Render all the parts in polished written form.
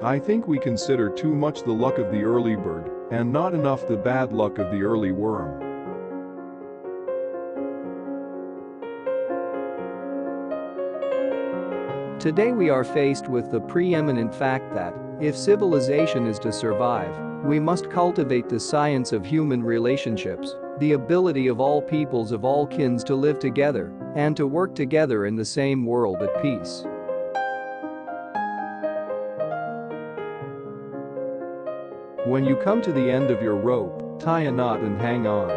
I think we consider too much the luck of the early bird and not enough the bad luck of the early worm. Today we are faced with the preeminent fact that, if civilization is to survive, we must cultivate the science of human relationships, the ability of all peoples of all kins to live together and to work together in the same world at peace. When you come to the end of your rope, tie a knot and hang on.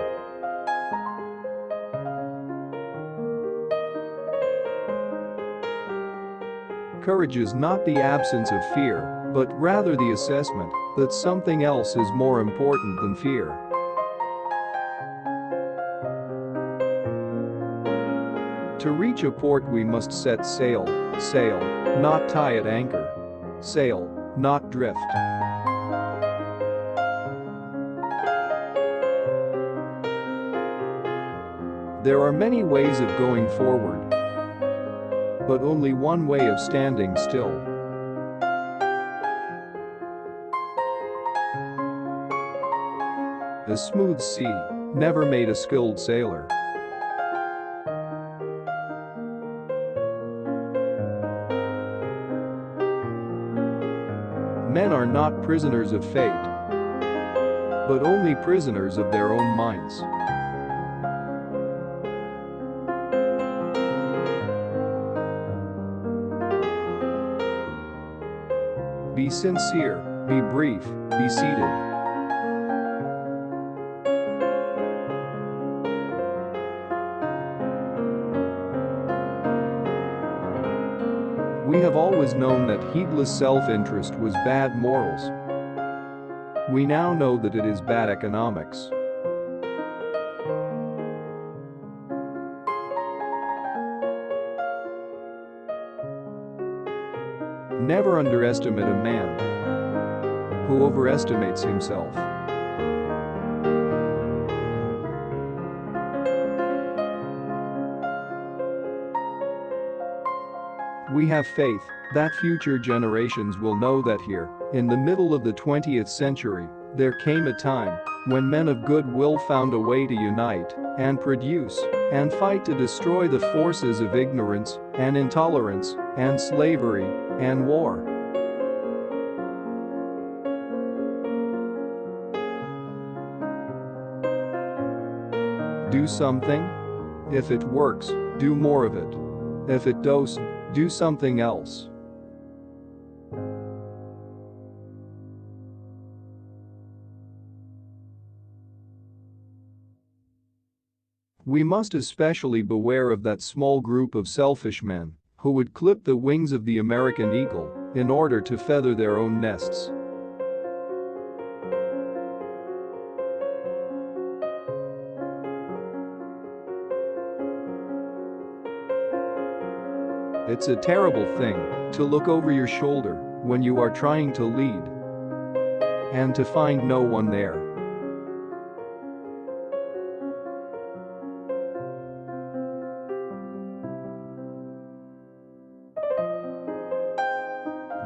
Courage is not the absence of fear, but rather the assessment that something else is more important than fear. To reach a port we must set sail, not tie at anchor. Sail, not drift. There are many ways of going forward, but only one way of standing still. A smooth sea never made a skilled sailor. Men are not prisoners of fate, but only prisoners of their own minds. Be sincere, be brief, be seated. We have always known that heedless self-interest was bad morals. We now know that it is bad economics. Never underestimate a man who overestimates himself. We have faith that future generations will know that here, in the middle of the 20th century, there came a time when men of goodwill found a way to unite and produce and fight to destroy the forces of ignorance and intolerance and slavery and war. Do something? If it works, do more of it. If it doesn't, do something else. We must especially beware of that small group of selfish men who would clip the wings of the American eagle in order to feather their own nests. It's a terrible thing to look over your shoulder when you are trying to lead and to find no one there.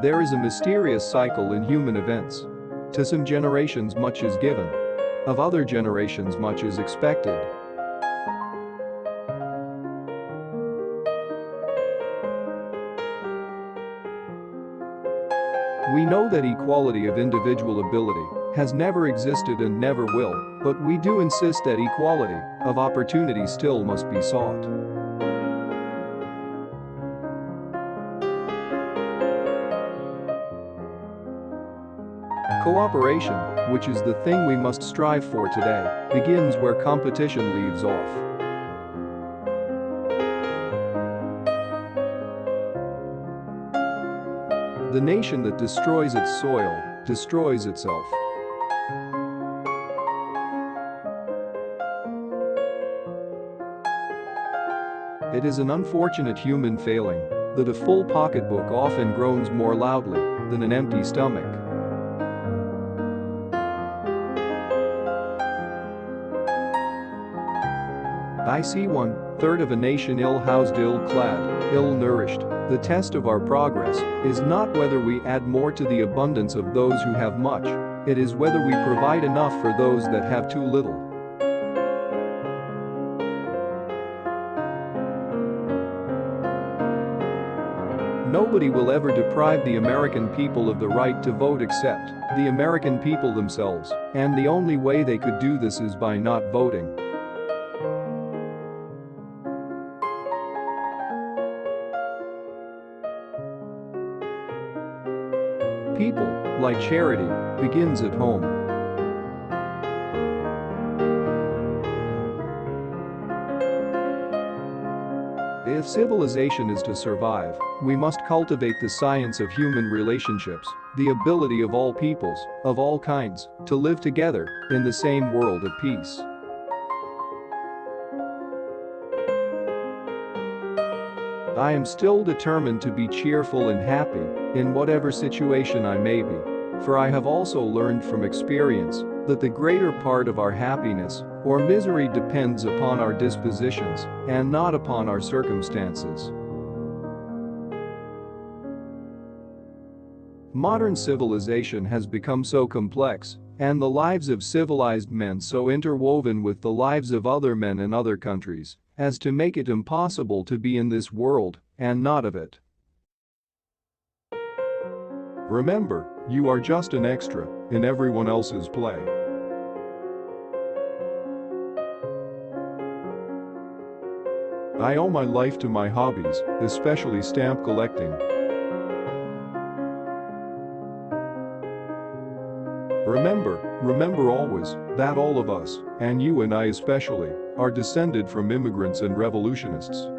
There is a mysterious cycle in human events. To some generations much is given. Of other generations much is expected. We know that equality of individual ability has never existed and never will, but we do insist that equality of opportunity still must be sought. Cooperation, which is the thing we must strive for today, begins where competition leaves off. The nation that destroys its soil destroys itself. It is an unfortunate human failing that a full pocketbook often groans more loudly than an empty stomach. I see 1/3 of a nation ill-housed, ill-clad, ill-nourished. The test of our progress is not whether we add more to the abundance of those who have much. It is whether we provide enough for those that have too little. Nobody will ever deprive the American people of the right to vote except the American people themselves, and the only way they could do this is by not voting. People, like charity, begins at home. If civilization is to survive, we must cultivate the science of human relationships, the ability of all peoples, of all kinds, to live together in the same world at peace. I am still determined to be cheerful and happy in whatever situation I may be, for I have also learned from experience that the greater part of our happiness or misery depends upon our dispositions and not upon our circumstances. Modern civilization has become so complex, and the lives of civilized men so interwoven with the lives of other men in other countries, as to make it impossible to be in this world and not of it. Remember, you are just an extra in everyone else's play. I owe my life to my hobbies, especially stamp collecting. Remember always that all of us, and you and I especially, are descended from immigrants and revolutionists.